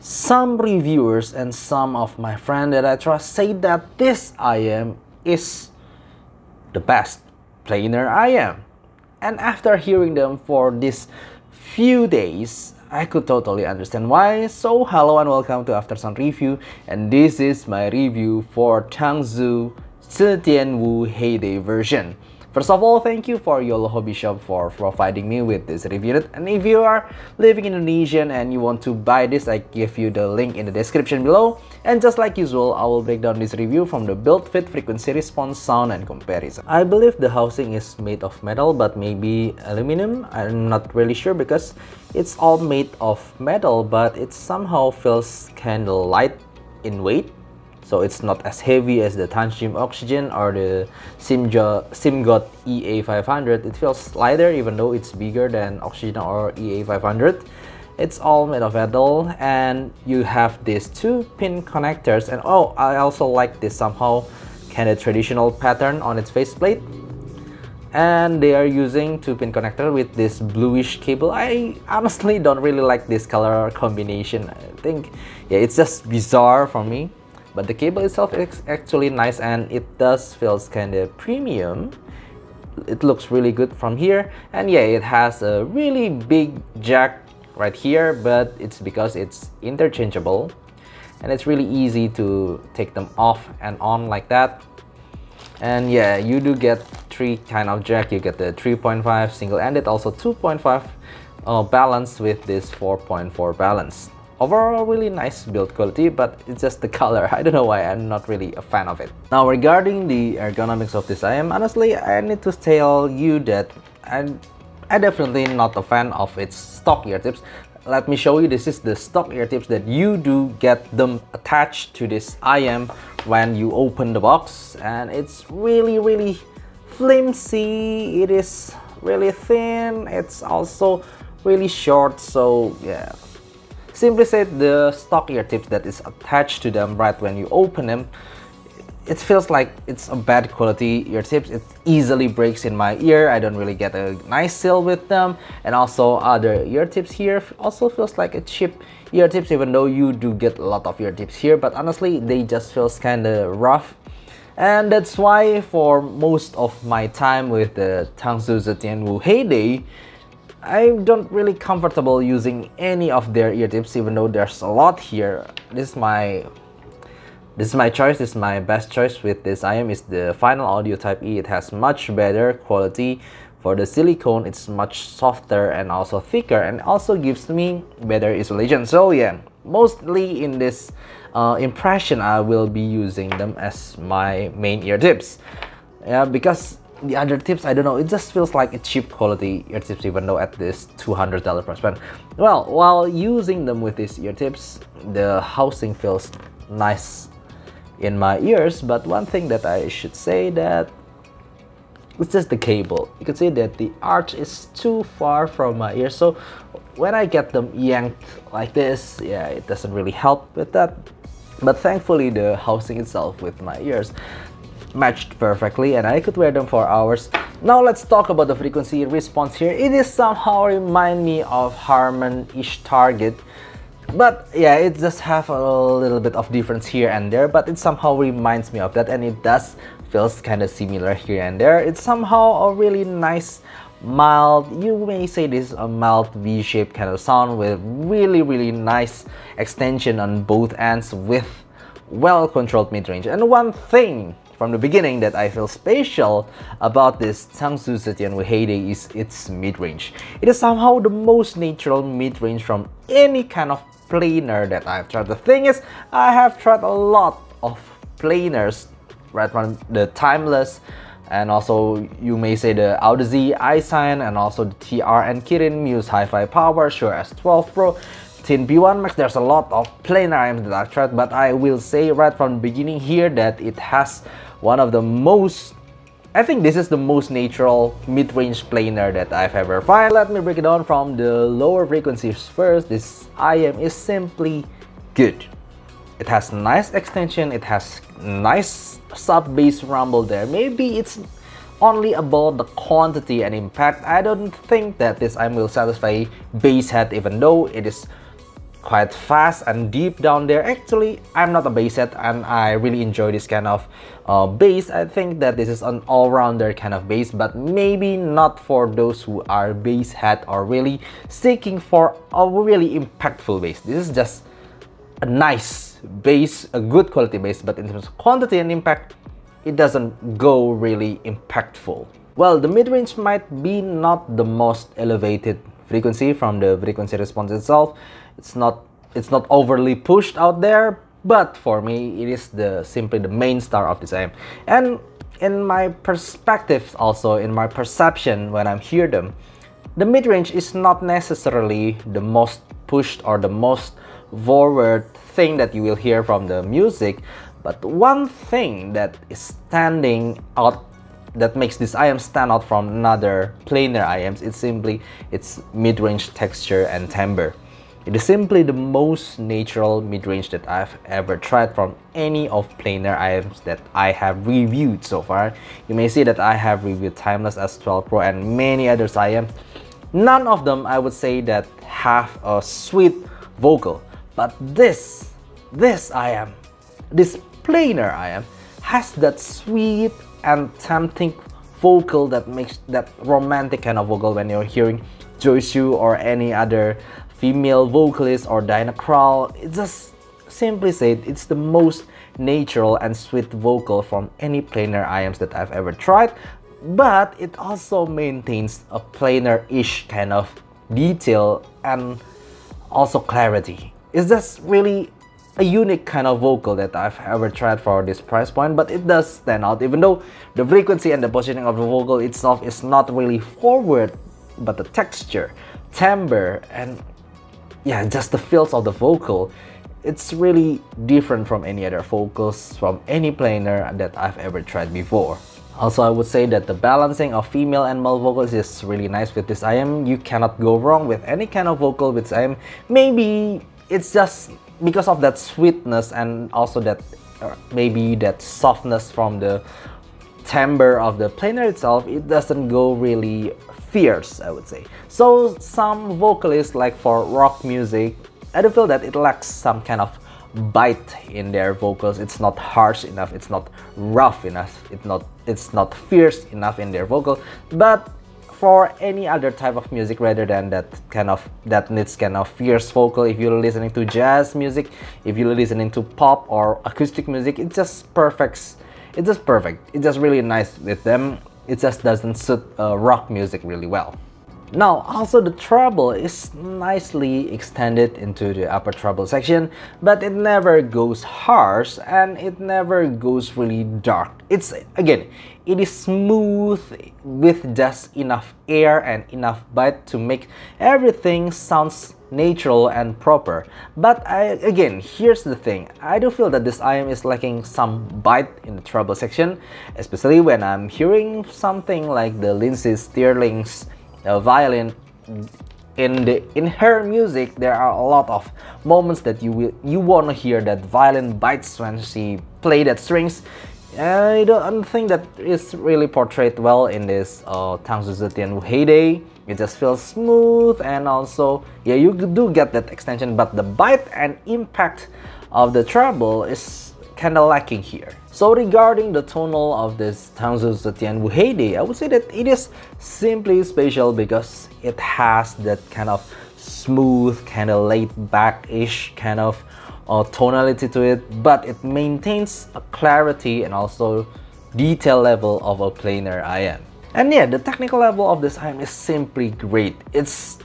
Some reviewers and some of my friends that I trust say that this IM is the best planar IM. And after hearing them for these few days, I could totally understand why. So hello and welcome to Aftersound Review, and this is my review for Tangzu Zetian Heyday version. First of all, thank you for your hobby shop for providing me with this review. And if you are living in Indonesian and you want to buy this, I give you the link in the description below. And just like usual, I will break down this review from the build, fit, frequency response, sound, and comparison. I believe the housing is made of metal, but maybe aluminum. I'm not really sure because it's all made of metal, but it somehow feels kind of light in weight. So it's not as heavy as the Tangzu Oxygen or the SIMGOT EA500. It feels lighter even though it's bigger than Oxygen or EA500. It's all made of metal, and you have these 2-pin connectors. And oh, I also like this somehow kind of traditional pattern on its faceplate. And they are using 2-pin connector with this bluish cable. I honestly don't really like this color combination. I think, yeah, it's just bizarre for me. But the cable itself is actually nice, and it does feels kind of premium. It looks really good from here, and yeah, it has a really big jack right here, but it's because it's interchangeable, and it's really easy to take them off and on like that. And yeah, you do get 3 kind of jack. You get the 3.5 single-ended, also 2.5 balance with this 4.4 balance. Overall, really nice build quality, but it's just the color. I don't know why I'm not really a fan of it. Now, regarding the ergonomics of this IM, honestly, I need to tell you that I'm definitely not a fan of its stock ear tips. Let me show you. This is the stock ear tips that you do get them attached to this IM when you open the box, and it's really flimsy. It is really thin. It's also really short. So yeah. Simply said, the stock ear tips that is attached to them right when you open them, it feels like it's a bad quality ear tips. It easily breaks in my ear. I don't really get a nice seal with them. And also other ear tips here also feels like a cheap ear tips, even though you do get a lot of ear tips here. But honestly, they just feels kind of rough. And that's why for most of my time with the Tangzu Zetian Heyday, I don't really comfortable using any of their ear tips, even though there's a lot here. This is my choice. This is my best choice with this IM is the Final Audio Type E. It has much better quality. For the silicone, it's much softer and also thicker, and also gives me better isolation. So yeah, mostly in this impression, I will be using them as my main ear tips. Yeah, because the other tips, I don't know, it just feels like a cheap quality ear tips, even though at this $200 price point. Well, while using them with these ear tips, the housing feels nice in my ears. But one thing that I should say that it's just the cable. You can see that the arch is too far from my ear, so when I get them yanked like this, yeah, it doesn't really help with that. But thankfully, the housing itself with my ears matched perfectly, and I could wear them for hours. Now let's talk about the frequency response here. It is somehow remind me of Harman-ish Target, but yeah, it just have a little bit of difference here and there, but it somehow reminds me of that, and it does feels kind of similar here and there. It's somehow a really nice mild, you may say this is a mild V-shaped kind of sound with really nice extension on both ends with well-controlled mid-range. And one thing from the beginning that I feel special about this Tangzu Zetian Heyday is its mid-range. It is somehow the most natural mid-range from any kind of planar that I've tried. The thing is, I have tried a lot of planars, right from the Timeless, and also you may say the Audeze, iSign, and also the TR and Kirin, Muse Hi-Fi Power, Shure S12 Pro, Tin B1 Max. There's a lot of planar IMs that I've tried, but I will say right from the beginning here that it has one of the most, I think this is the most natural mid-range planar that I've ever found. Let me break it down from the lower frequencies first. This IM is simply good. It has nice extension, it has nice sub-bass rumble there. Maybe it's only about the quantity and impact. I don't think that this IM will satisfy bass head, even though it is quite fast and deep down there. Actually, I'm not a bass head and I really enjoy this kind of bass. I think that this is an all-rounder kind of bass, but maybe not for those who are bass head or really seeking for a really impactful bass. This is just a nice bass, a good quality bass, but in terms of quantity and impact, it doesn't go really impactful. Well, the mid-range might be not the most elevated frequency from the frequency response itself. It's not overly pushed out there, but for me, it is simply the main star of this IM. And in my perspective, also in my perception when I hear them, the mid-range is not necessarily the most pushed or the most forward thing that you will hear from the music, but one thing that is standing out, that makes this IM stand out from another planar IMs, it's simply its mid-range texture and timbre. It is simply the most natural mid-range that I've ever tried from any of planar IMs that I have reviewed so far. You may see that I have reviewed Timeless S12 Pro and many others IMs. None of them, I would say, that have a sweet vocal. But this IM, this planar IM, has that sweet and tempting vocal that makes that romantic kind of vocal when you're hearing Joyce or any other female vocalist or Dinah Krall. It just simply said it's the most natural and sweet vocal from any planar IMs that I've ever tried, but it also maintains a planar-ish kind of detail and also clarity. It's just really a unique kind of vocal that I've ever tried for this price point, but it does stand out, even though the frequency and the positioning of the vocal itself is not really forward, but the texture, timbre, and yeah, just the feels of the vocal, it's really different from any other vocals from any planar that I've ever tried before. Also, I would say that the balancing of female and male vocals is really nice with this IM. You cannot go wrong with any kind of vocal with this IM. Maybe it's just because of that sweetness and also that maybe that softness from the timbre of the planar itself, it doesn't go really fierce, I would say. So some vocalists, like for rock music, I do feel that it lacks some kind of bite in their vocals. It's not harsh enough, it's not rough enough, it's not fierce enough in their vocal. But for any other type of music rather than that needs kind of fierce vocal, if you're listening to jazz music, if you're listening to pop or acoustic music, it's just perfect. It's just really nice with them. It just doesn't suit rock music really well. Now, also the treble is nicely extended into the upper treble section, but it never goes harsh and it never goes really dark. It is smooth with just enough air and enough bite to make everything sounds natural and proper. But here's the thing, I do feel that this IM is lacking some bite in the treble section, especially when I'm hearing something like the Lindsey Stirling's violin. In her music, there are a lot of moments that you want to hear that violin bites when she play that strings. I don't think that is really portrayed well in this Tangzu Zetian Heyday. It just feels smooth, and also yeah, you do get that extension, but the bite and impact of the treble is kind of lacking here. So regarding the tonal of this Tangzu Zetian Heyday, I would say that it is simply special because it has that kind of smooth, kind of laid back-ish kind of tonality to it, but it maintains a clarity and also detail level of a planar IM. And yeah, the technical level of this IM is simply great. It's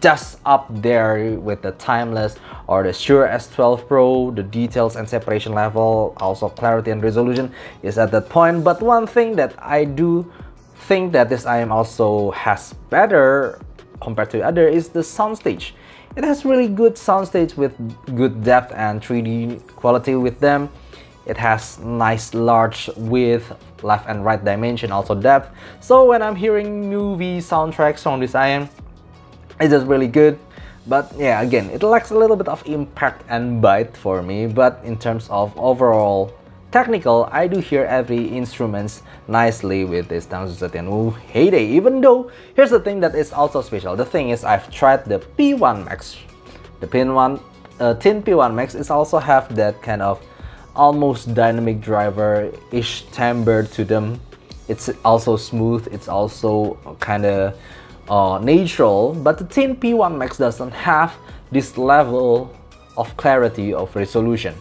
just up there with the Timeless or the Shure S12 Pro. The details and separation level, also clarity and resolution is at that point. But one thing that I do think that this IM also has better compared to the other is the soundstage. It has really good soundstage with good depth and 3D quality with them. It has nice large width, left and right dimension, also depth. So when I'm hearing movie soundtracks from this IM, it's just really good. But yeah, again, it lacks a little bit of impact and bite for me. But in terms of overall technical, I do hear every instruments nicely with this Tangzu Zetian Heyday. Even though, here's the thing that is also special. The thing is, I've tried the P1 Max, the Thin P1 Max is also have that kind of almost dynamic driver-ish timbre to them. It's also smooth, it's also kind of natural, but the Thin P1 Max doesn't have this level of clarity of resolution.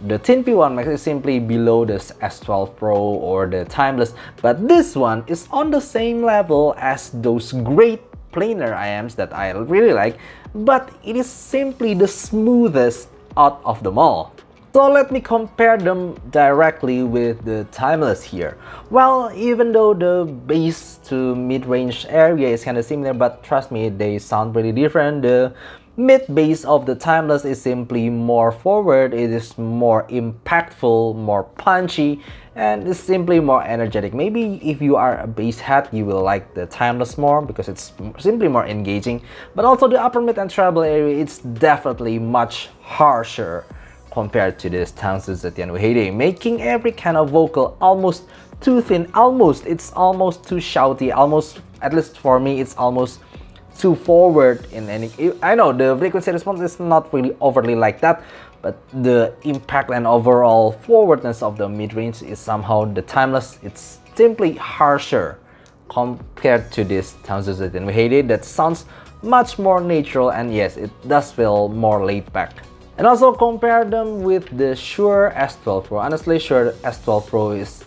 The Thin P1 Max is simply below the S12 Pro or the Timeless, but this one is on the same level as those great planar IMs that I really like, but it is simply the smoothest out of them all. So let me compare them directly with the Timeless here. Well, even though the bass to mid-range area is kind of similar, but trust me, they sound really different. The mid-bass of the Timeless is simply more forward, it is more impactful, more punchy, and it's simply more energetic. Maybe if you are a bass head, you will like the Timeless more because it's simply more engaging. But also the upper mid and treble area, it's definitely much harsher compared to this Tangzu Zetian Heyday, making every kind of vocal almost too thin, it's almost too shouty, almost, at least for me, it's almost too forward in any. I know the frequency response is not really overly like that, but the impact and overall forwardness of the mid-range is somehow the Timeless. It's simply harsher compared to this Tangzu Zetian Heyday that sounds much more natural, and yes, it does feel more laid back. And also compare them with the Shure S12 Pro. Honestly, Shure S12 Pro is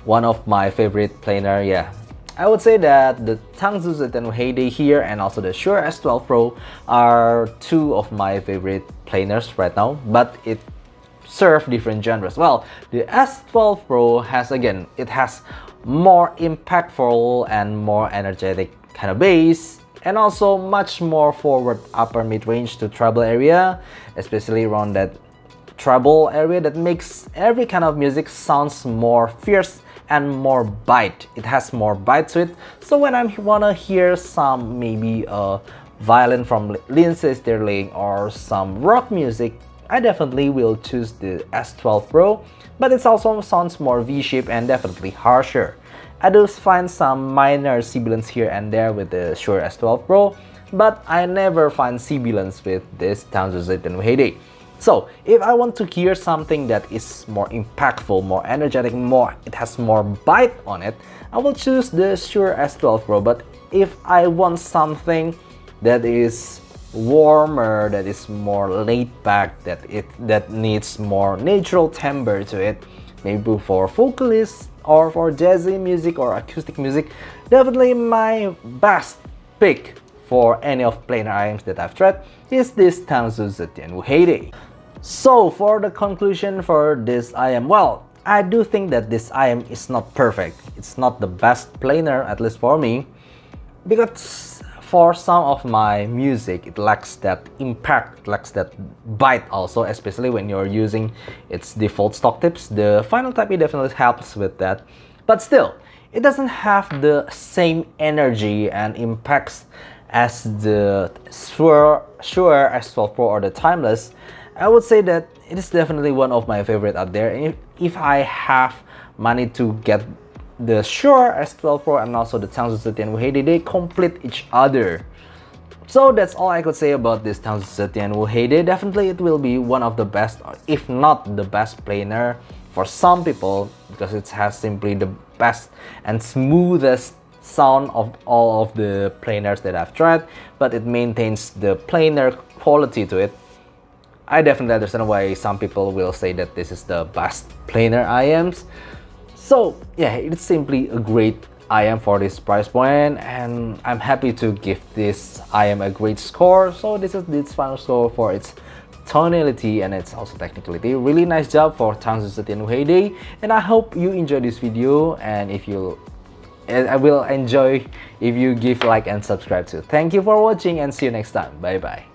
one of my favorite planar. Yeah, I would say that the Tangzu Zetian Heyday here and also the Shure S12 Pro are two of my favorite planars right now, but it serve different genres. Well, the S12 Pro has, again, it has more impactful and more energetic kind of bass, and also much more forward upper mid-range to treble area, especially around that treble area that makes every kind of music sounds more fierce and more bite. It has more bite to it. So when I wanna hear some maybe violin from Lindsey Stirling or some rock music, I definitely will choose the S12 Pro, but it also sounds more V-shaped and definitely harsher. I do find some minor sibilance here and there with the Shure S12 Pro, but I never find sibilance with this Tangzu Zetian Heyday. So if I want to hear something that is more impactful, more energetic, it has more bite on it, I will choose the Shure S12 Pro. But if I want something that is warmer, that is more laid back, that needs more natural timbre to it, maybe for vocalists or for jazzy music or acoustic music, definitely my best pick for any of planar IMs that I've tried is this Tangzu Zetian Heyday. So for the conclusion for this IM, well, I do think that this IM is not perfect. It's not the best planar, at least for me, because for some of my music, it lacks that impact, it lacks that bite also, especially when you're using its default stock tips. The final type definitely helps with that, but still, it doesn't have the same energy and impacts as the Shure S12 Pro or the Timeless. I would say that it is definitely one of my favorite out there. And if I have money to get the Shure S12 Pro and also the Tangzu Zetian Heyday, they complete each other. So that's all I could say about this Tangzu Zetian Heyday. Definitely it will be one of the best, if not the best planar for some people, because it has simply the best and smoothest sound of all of the planars that I've tried, but it maintains the planar quality to it. I definitely understand why some people will say that this is the best planar IMs. So yeah, it's simply a great IM for this price point, and I'm happy to give this IM a great score. So this is its final score for its tonality and its also technicality. Really nice job for Tangzu Zetian Heyday, and I hope you enjoyed this video, and I will enjoy if you give like and subscribe too. Thank you for watching and see you next time. Bye bye.